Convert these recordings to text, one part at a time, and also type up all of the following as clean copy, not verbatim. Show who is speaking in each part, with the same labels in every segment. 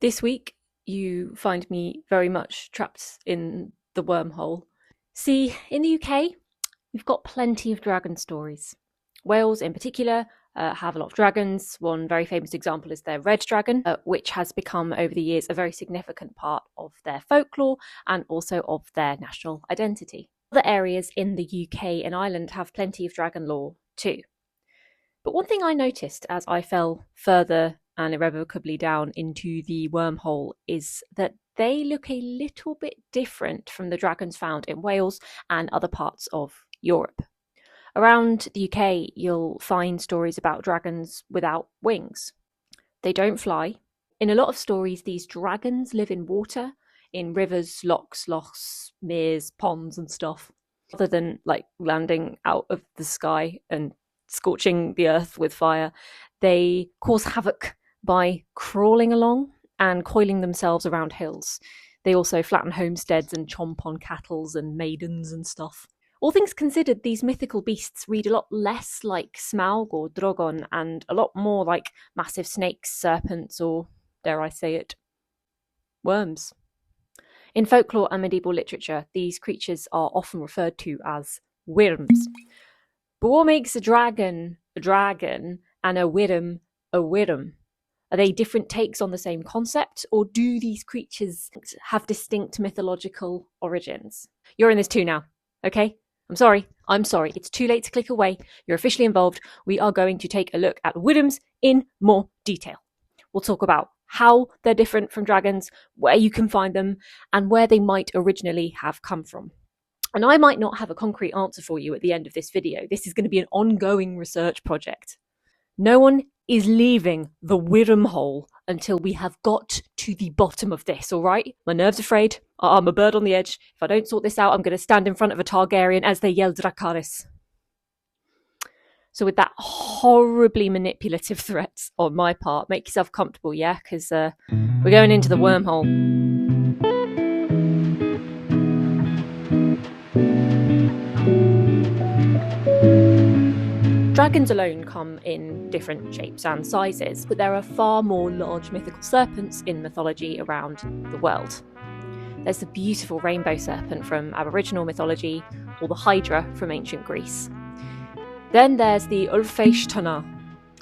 Speaker 1: This week, you find me very much trapped in the wormhole. See, in the UK, we've got plenty of dragon stories. Wales, in particular, have a lot of dragons. One very famous example is their red dragon, which has become, over the years, a very significant part of their folklore and also of their national identity. Other areas in the UK and Ireland have plenty of dragon lore too. But one thing I noticed as I fell further and irrevocably down into the wormhole is that they look a little bit different from the dragons found in Wales and other parts of Europe. Around the UK, you'll find stories about dragons without wings. They don't fly. In a lot of stories, these dragons live in water, in rivers, lochs, meres, ponds and stuff, rather than landing out of the sky and scorching the earth with fire. They cause havoc by crawling along and coiling themselves around hills. They also flatten homesteads and chomp on cattle and maidens and stuff. All things considered, these mythical beasts read a lot less like Smaug or Drogon and a lot more like massive snakes, serpents, or, dare I say it, worms. In folklore and medieval literature, these creatures are often referred to as wyrms. But what makes a dragon and a wyrm a wyrm? Are they different takes on the same concept, or do these creatures have distinct mythological origins? You're in this too now, okay? I'm sorry. It's too late to click away. You're officially involved. We are going to take a look at wyrms in more detail. We'll talk about how they're different from dragons, where you can find them, and where they might originally have come from. And I might not have a concrete answer for you at the end of this video. This is going to be an ongoing research project. No one is leaving the Wyrm Hole until we have got to the bottom of this, all right? My nerves are frayed. I'm a bird on the edge. If I don't sort this out, I'm going to stand in front of a Targaryen as they yell Dracarys. So with that horribly manipulative threat on my part, make yourself comfortable, yeah? Because we're going into the wormhole. Dragons alone come in different shapes and sizes, but there are far more large mythical serpents in mythology around the world. There's the beautiful rainbow serpent from Aboriginal mythology, or the Hydra from ancient Greece. Then there's the Ulfeistana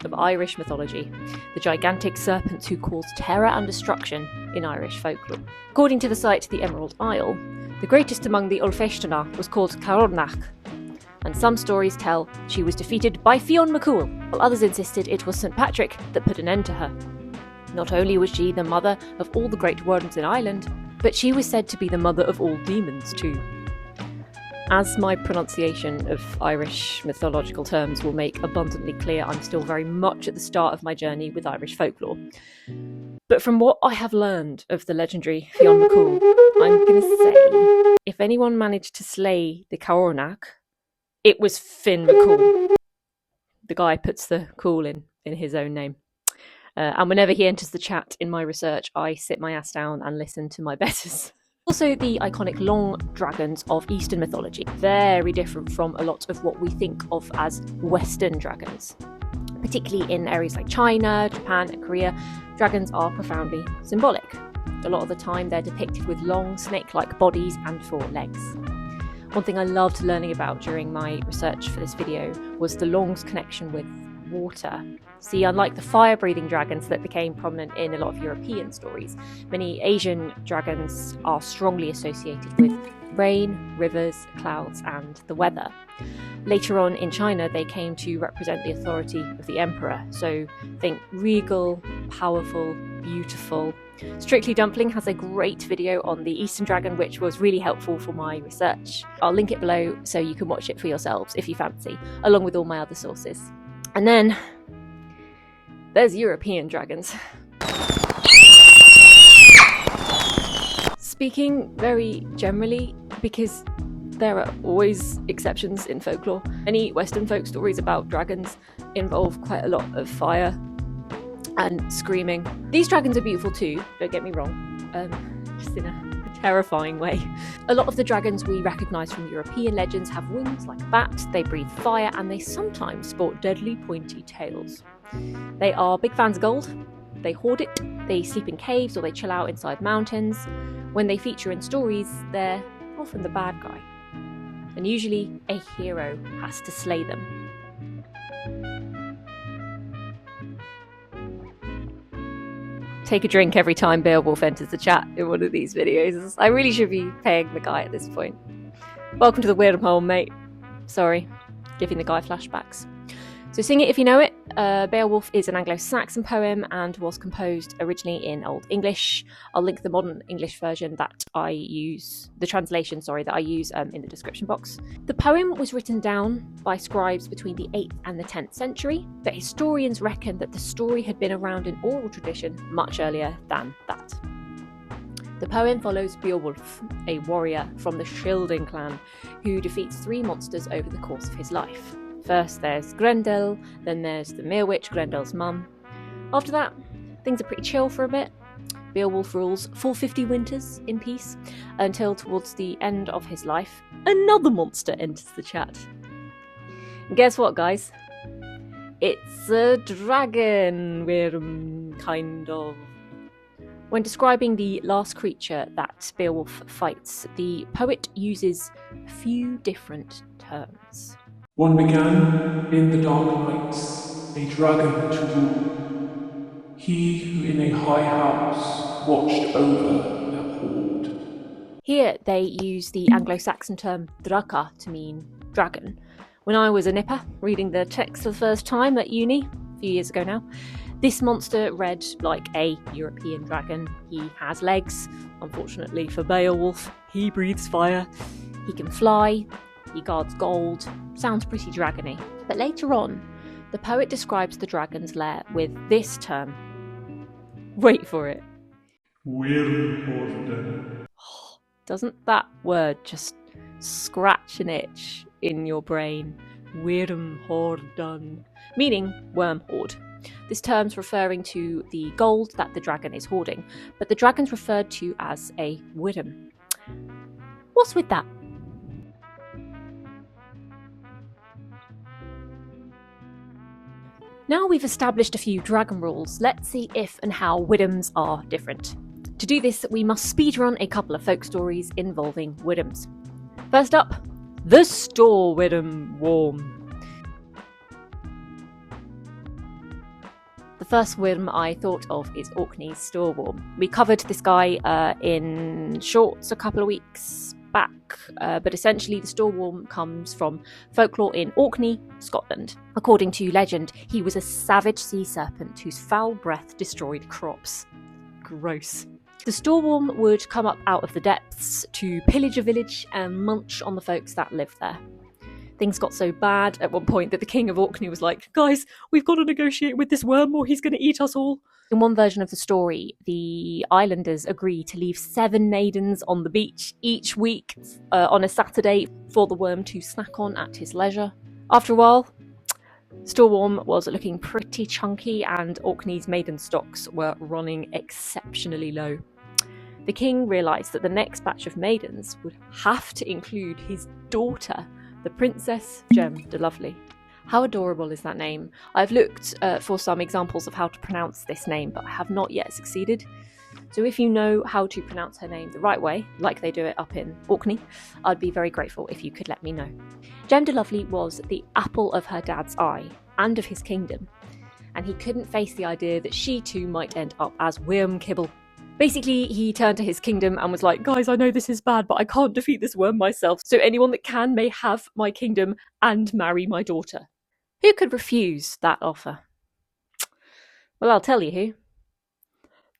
Speaker 1: of Irish mythology, the gigantic serpents who cause terror and destruction in Irish folklore. According to the site The Emerald Isle, the greatest among the Ulfeistana was called Caornach, and some stories tell she was defeated by Fionn McCool, while others insisted it was St. Patrick that put an end to her. Not only was she the mother of all the great worms in Ireland, but she was said to be the mother of all demons too. As my pronunciation of Irish mythological terms will make abundantly clear, I'm still very much at the start of my journey with Irish folklore. But from what I have learned of the legendary Fionn McCool, I'm going to say, if anyone managed to slay the Caornach, it was Finn McCool. The guy puts the cool in his own name. And whenever he enters the chat in my research, I sit my ass down and listen to my betters. Also, the iconic long dragons of Eastern mythology. Very different from a lot of what we think of as Western dragons. Particularly in areas like China, Japan, and Korea, dragons are profoundly symbolic. A lot of the time, they're depicted with long, snake-like bodies and 4 legs. One thing I loved learning about during my research for this video was the Long's connection with water. See, unlike the fire-breathing dragons that became prominent in a lot of European stories, many Asian dragons are strongly associated with rain, rivers, clouds, and the weather. Later on in China, they came to represent the authority of the emperor, so think regal, powerful, beautiful. Strictly Dumpling has a great video on the Eastern Dragon, which was really helpful for my research. I'll link it below so you can watch it for yourselves if you fancy, along with all my other sources. And then there's European dragons. Speaking very generally, because there are always exceptions in folklore, many Western folk stories about dragons involve quite a lot of fire and screaming. These dragons are beautiful too, don't get me wrong, just in a terrifying way. A lot of the dragons we recognise from European legends have wings like bats, they breathe fire, and they sometimes sport deadly pointy tails. They are big fans of gold, They hoard it, they sleep in caves, or they chill out inside mountains. When they feature in stories, they're often the bad guy. And usually a hero has to slay them. Take a drink every time Beowulf enters the chat in one of these videos. I really should be paying the guy at this point. Welcome to the Wyrm Hole, mate. Sorry, giving the guy flashbacks. So sing it if you know it. Beowulf is an Anglo-Saxon poem and was composed originally in Old English. I'll link the modern English version that I use, the translation, that I use in the description box. The poem was written down by scribes between the 8th and the 10th century, but historians reckon that the story had been around in oral tradition much earlier than that. The poem follows Beowulf, a warrior from the Scylding clan, who defeats 3 monsters over the course of his life. First there's Grendel, then there's the Mere Witch, Grendel's mum. After that, things are pretty chill for a bit. Beowulf rules 450 winters in peace, until towards the end of his life, another monster enters the chat. And guess what, guys? It's a dragon, kind of. When describing the last creature that Beowulf fights, the poet uses a few different terms.
Speaker 2: One began in the dark nights, a dragon to rule. He who in a high house watched over the hoard.
Speaker 1: Here they use the Anglo-Saxon term draka to mean dragon. When I was a nipper, reading the text for the first time at uni, a few years ago now, this monster read like a European dragon. He has legs. Unfortunately for Beowulf, he breathes fire. He can fly. He guards gold. Sounds pretty dragony. But later on, the poet describes the dragon's lair with this term. Wait for it.
Speaker 2: Wyrmobile.
Speaker 1: Doesn't that word just scratch an itch in your brain? Wyrm Hole, meaning worm hoard. This term's referring to the gold that the dragon is hoarding, but the dragon's referred to as a wyrm. What's with that? Now we've established a few dragon rules, let's see if and how wyrms are different. To do this, we must speedrun a couple of folk stories involving wyrms. First up, the Store Wyrm Worm. The first Wyrm I thought of is Orkney's Store Worm. We covered this guy in shorts a couple of weeks back, but essentially the Store Worm comes from folklore in Orkney, Scotland. According to legend, he was a savage sea serpent whose foul breath destroyed crops. Gross. The Store Worm would come up out of the depths to pillage a village and munch on the folks that lived there. Things got so bad at one point that the king of Orkney was like, guys, we've got to negotiate with this worm or he's going to eat us all. In one version of the story, the islanders agree to leave 7 maidens on the beach each week on a Saturday for the worm to snack on at his leisure. After a while, Store Worm was looking pretty chunky and Orkney's maiden stocks were running exceptionally low. The king realised that the next batch of maidens would have to include his daughter, the Princess Jem de Lovely. How adorable is that name? I've looked for some examples of how to pronounce this name, but I have not yet succeeded. So if you know how to pronounce her name the right way, like they do it up in Orkney, I'd be very grateful if you could let me know. Jem de Lovely was the apple of her dad's eye and of his kingdom, and he couldn't face the idea that she too might end up as Wyrm Kibble. Basically, he turned to his kingdom and was like, guys, I know this is bad, but I can't defeat this worm myself, so anyone that can may have my kingdom and marry my daughter. Who could refuse that offer? Well, I'll tell you who.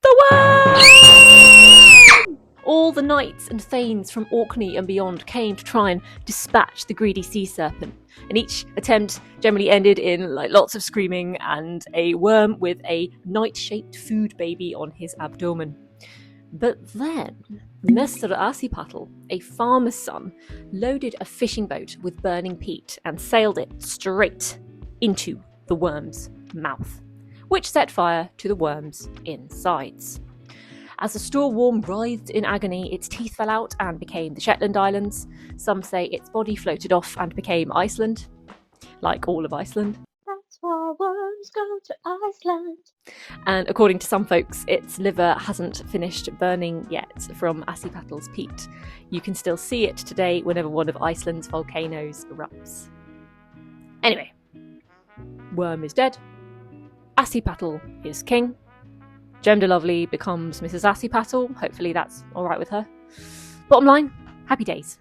Speaker 1: The worm! All the knights and thanes from Orkney and beyond came to try and dispatch the greedy sea serpent, and each attempt generally ended in lots of screaming and a worm with a knight-shaped food baby on his abdomen. But then, Mr. Asipattle, a farmer's son, loaded a fishing boat with burning peat and sailed it straight into the worm's mouth, which set fire to the worm's insides. As the Store Worm writhed in agony, its teeth fell out and became the Shetland Islands. Some say its body floated off and became Iceland, like all of Iceland. That's why worms go to Iceland. And according to some folks, its liver hasn't finished burning yet from Asipattel's peat. You can still see it today whenever one of Iceland's volcanoes erupts. Anyway, Wyrm is dead. Asipattel is king. Gem Lovely becomes Mrs. Asipattel. Hopefully that's alright with her. Bottom line, happy days.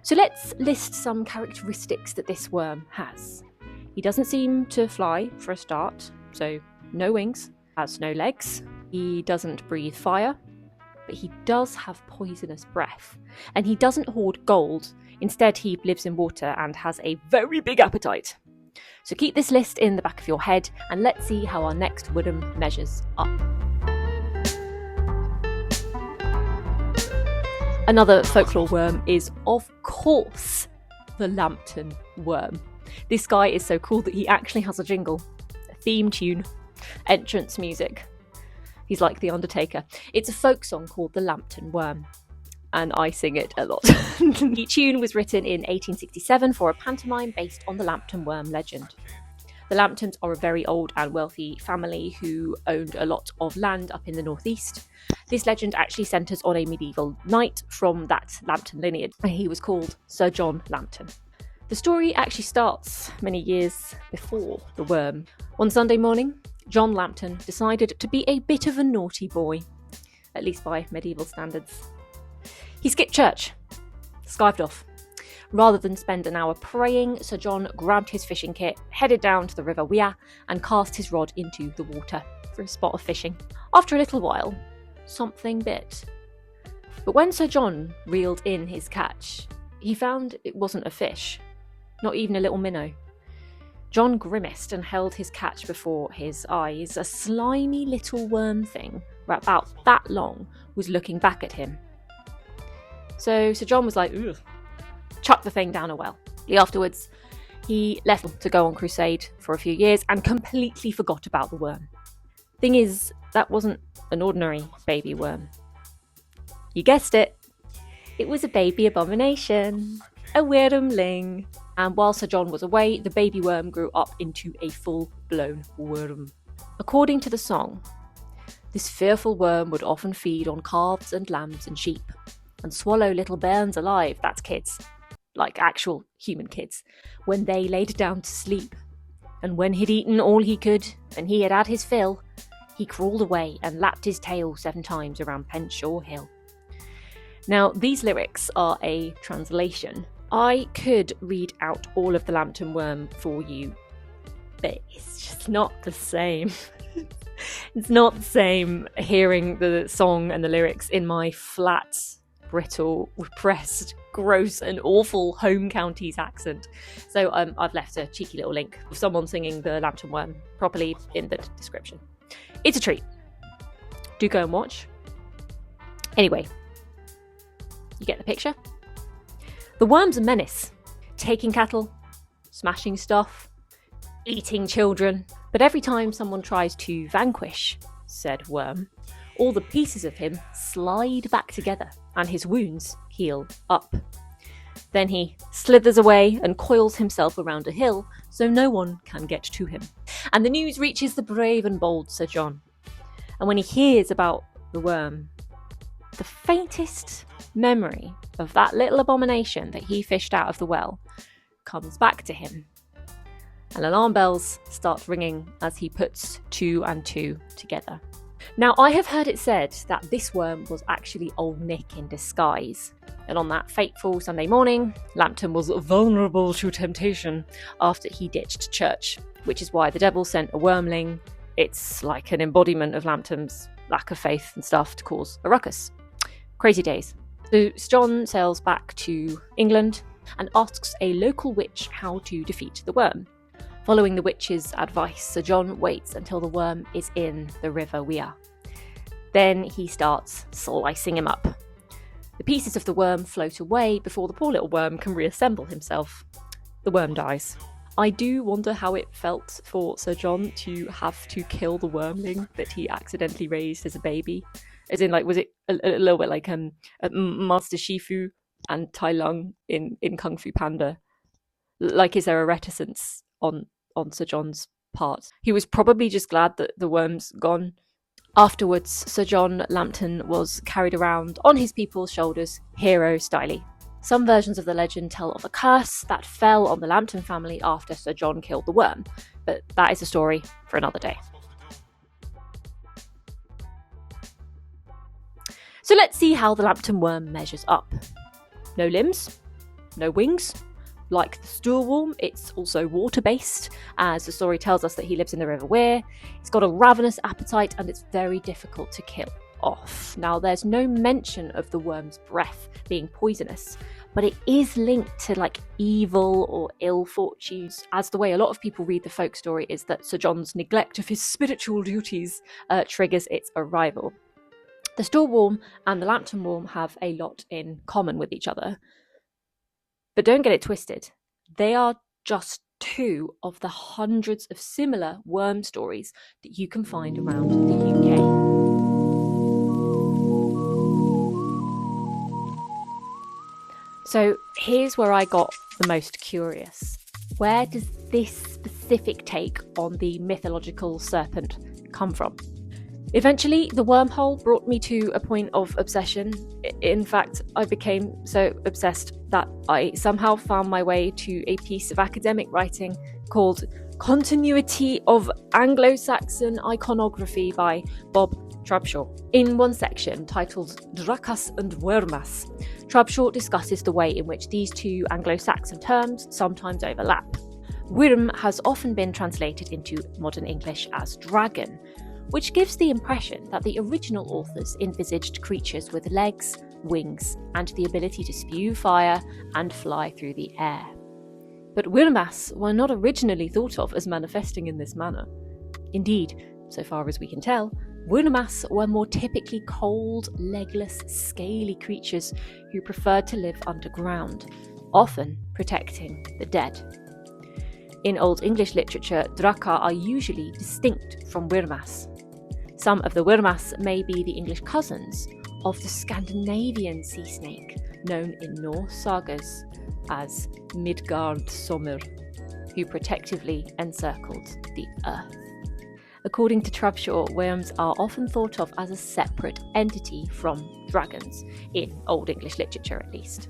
Speaker 1: So let's list some characteristics that this worm has. He doesn't seem to fly for a start, so no wings, has no legs. He doesn't breathe fire, but he does have poisonous breath. And he doesn't hoard gold. Instead, he lives in water and has a very big appetite. So keep this list in the back of your head and let's see how our next Wyrm measures up. Another folklore worm is, of course, the Lambton worm. This guy is so cool that he actually has a jingle, a theme tune, entrance music. He's like the Undertaker. It's a folk song called The Lambton Worm, and I sing it a lot. The tune was written in 1867 for a pantomime based on the Lambton Worm legend. The Lambtons are a very old and wealthy family who owned a lot of land up in the northeast. This legend actually centres on a medieval knight from that Lambton lineage. He was called Sir John Lambton. The story actually starts many years before the worm. One Sunday morning, John Lambton decided to be a bit of a naughty boy, at least by medieval standards. He skipped church, skived off. Rather than spend an hour praying, Sir John grabbed his fishing kit, headed down to the River Wye, and cast his rod into the water for a spot of fishing. After a little while, something bit. But when Sir John reeled in his catch, he found it wasn't a fish, not even a little minnow. John grimaced and held his catch before his eyes. A slimy little worm thing, about that long, was looking back at him. So Sir John was like, ugh, chucked the thing down a well. Afterwards, he left to go on crusade for a few years and completely forgot about the worm. Thing is, that wasn't an ordinary baby worm. You guessed it. It was a baby abomination, a wyrmling. And while Sir John was away, the baby worm grew up into a full-blown worm. According to the song, this fearful worm would often feed on calves and lambs and sheep, and swallow little bairns alive, that's kids, like actual human kids, when they laid down to sleep. And when he'd eaten all he could, and he had his fill, he crawled away and lapped his tail 7 times around Penshaw Hill. Now, these lyrics are a translation. I could read out all of the Lambton Worm for you, but it's just not the same. It's not the same hearing the song and the lyrics in my flat, brittle, repressed, gross and awful home counties accent. So I've left a cheeky little link of someone singing the Lambton Worm properly in the description. It's a treat. Do go and watch. Anyway, you get the picture? The worm's a menace, taking cattle, smashing stuff, eating children. But every time someone tries to vanquish said worm, all the pieces of him slide back together and his wounds heal up. Then he slithers away and coils himself around a hill so no one can get to him. And the news reaches the brave and bold Sir John. And when he hears about the worm, the faintest memory of that little abomination that he fished out of the well comes back to him. And alarm bells start ringing as he puts 2 and 2 together. Now, I have heard it said that this worm was actually Old Nick in disguise. And on that fateful Sunday morning, Lambton was vulnerable to temptation after he ditched church, which is why the devil sent a wormling. It's like an embodiment of Lambton's lack of faith and stuff to cause a ruckus. Crazy days. So John sails back to England and asks a local witch how to defeat the worm. Following the witch's advice, Sir John waits until the worm is in the River Wye. Then he starts slicing him up. The pieces of the worm float away before the poor little worm can reassemble himself. The worm dies. I do wonder how it felt for Sir John to have to kill the wormling that he accidentally raised as a baby. As in, like, was it a little bit like Master Shifu and Tai Lung in Kung Fu Panda? Like, is there a reticence on Sir John's part? He was probably just glad that the worm's gone. Afterwards, Sir John Lambton was carried around on his people's shoulders, hero-styly. Some versions of the legend tell of a curse that fell on the Lambton family after Sir John killed the worm, but that is a story for another day. So let's see how the Lambton worm measures up. No limbs, no wings. Like the stoorworm, it's also water-based, as the story tells us that he lives in the River Wear. It's got a ravenous appetite and it's very difficult to kill off. Now, there's no mention of the worm's breath being poisonous, but it is linked to like evil or ill fortunes, as the way a lot of people read the folk story is that Sir John's neglect of his spiritual duties triggers its arrival. The stoorworm and the Lambton worm have a lot in common with each other. But don't get it twisted, they are just two of the hundreds of similar worm stories that you can find around the UK. So here's where I got the most curious. Where does this specific take on the mythological serpent come from? Eventually, the wormhole brought me to a point of obsession. In fact, I became so obsessed that I somehow found my way to a piece of academic writing called Continuity of Anglo-Saxon Iconography by Bob Trubshaw. In one section titled Drakas and Wyrmas, Trubshaw discusses the way in which these two Anglo-Saxon terms sometimes overlap. Wyrm has often been translated into modern English as dragon, which gives the impression that the original authors envisaged creatures with legs, wings, and the ability to spew fire and fly through the air. But Wyrmas were not originally thought of as manifesting in this manner. Indeed, so far as we can tell, Wyrmas were more typically cold, legless, scaly creatures who preferred to live underground, often protecting the dead. In Old English literature, draka are usually distinct from Wyrmas. Some of the Wyrmas may be the English cousins of the Scandinavian sea snake, known in Norse sagas as Midgard Sommer, who protectively encircled the earth. According to Trubshaw, worms are often thought of as a separate entity from dragons, in Old English literature at least.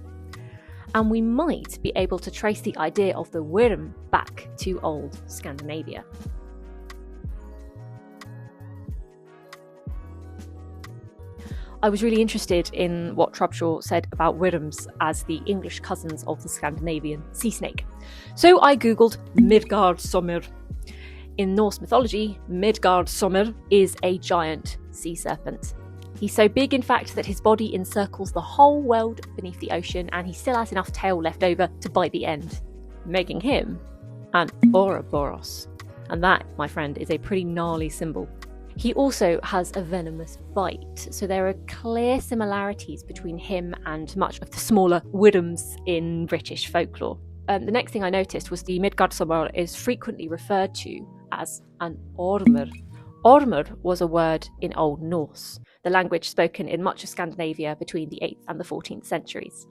Speaker 1: And we might be able to trace the idea of the Wyrm back to Old Scandinavia. I was really interested in what Trubshaw said about Wyrms as the English cousins of the Scandinavian sea snake. So I googled Midgard Sommer. In Norse mythology, Midgard Sommer is a giant sea serpent. He's so big, in fact, that his body encircles the whole world beneath the ocean, and he still has enough tail left over to bite the end, making him an Ouroboros. And that, my friend, is a pretty gnarly symbol. He also has a venomous bite, so there are clear similarities between him and much of the smaller Wyrms in British folklore. The next thing I noticed was the Midgardsormr is frequently referred to as an ormr. Ormr was a word in Old Norse, the language spoken in much of Scandinavia between the 8th and the 14th centuries.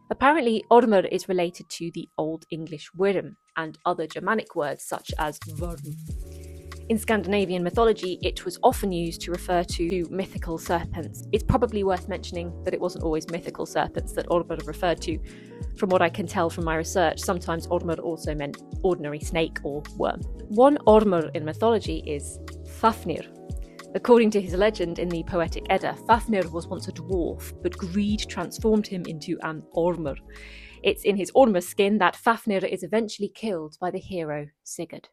Speaker 1: Apparently, ormr is related to the Old English Wyrm and other Germanic words such as Wyrm. In Scandinavian mythology, it was often used to refer to mythical serpents. It's probably worth mentioning that it wasn't always mythical serpents that Ormr referred to. From what I can tell from my research, sometimes Ormr also meant ordinary snake or worm. One Ormr in mythology is Fafnir. According to his legend in the Poetic Edda, Fafnir was once a dwarf, but greed transformed him into an Ormr. It's in his Ormr skin that Fafnir is eventually killed by the hero Sigurd.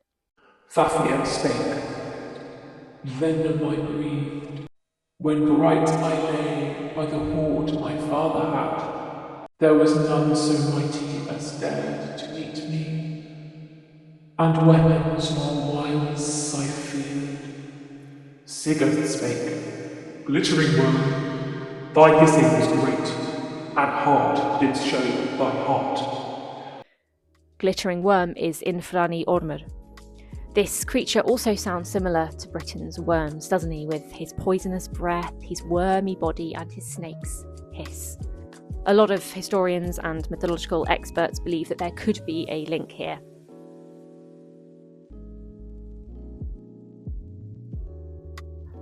Speaker 2: Fafnir spake, then I breathed. When bright I lay by the hoard my father had, there was none so mighty as dared to meet me, and weapons nor wiles I feared. Sigurd spake, glittering worm, thy hissing was great, and hard didst show thy heart.
Speaker 1: Glittering worm is Infrani Ormr. This creature also sounds similar to Britain's worms, doesn't he, with his poisonous breath, his wormy body, and his snake's hiss. A lot of historians and mythological experts believe that there could be a link here.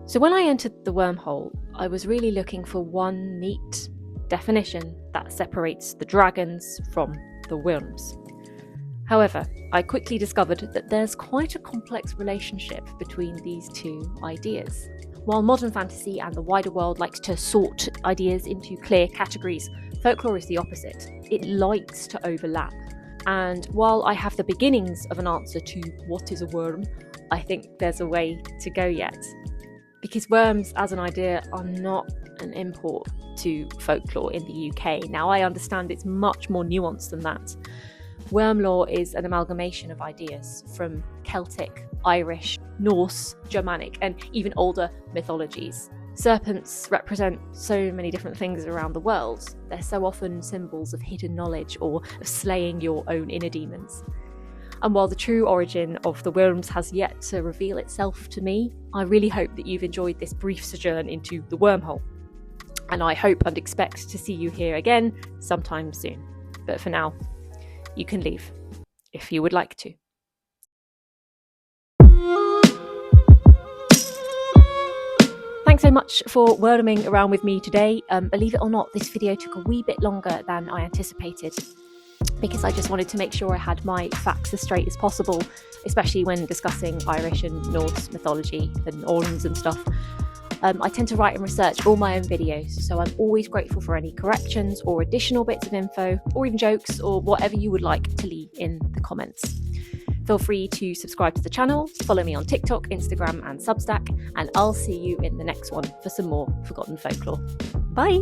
Speaker 1: So when I entered the wormhole, I was really looking for one neat definition that separates the dragons from the worms. However, I quickly discovered that there's quite a complex relationship between these two ideas. While modern fantasy and the wider world likes to sort ideas into clear categories, folklore is the opposite. It likes to overlap. And while I have the beginnings of an answer to what is a worm, I think there's a way to go yet. Because worms as an idea are not an import to folklore in the UK. Now, I understand it's much more nuanced than that. Worm lore is an amalgamation of ideas from Celtic, Irish, Norse, Germanic, and even older mythologies. Serpents represent so many different things around the world. They're so often symbols of hidden knowledge or of slaying your own inner demons. And while the true origin of the worms has yet to reveal itself to me, I really hope that you've enjoyed this brief sojourn into the wormhole. And I hope and expect to see you here again sometime soon. But for now, you can leave if you would like to. Thanks so much for worming around with me today. Believe it or not, this video took a wee bit longer than I anticipated, because I just wanted to make sure I had my facts as straight as possible, especially when discussing Irish and Norse mythology and Orms and stuff. I tend to write and research all my own videos, so I'm always grateful for any corrections or additional bits of info, or even jokes, or whatever you would like to leave in the comments. Feel free to subscribe to the channel, follow me on TikTok, Instagram and Substack, and I'll see you in the next one for some more forgotten folklore. Bye!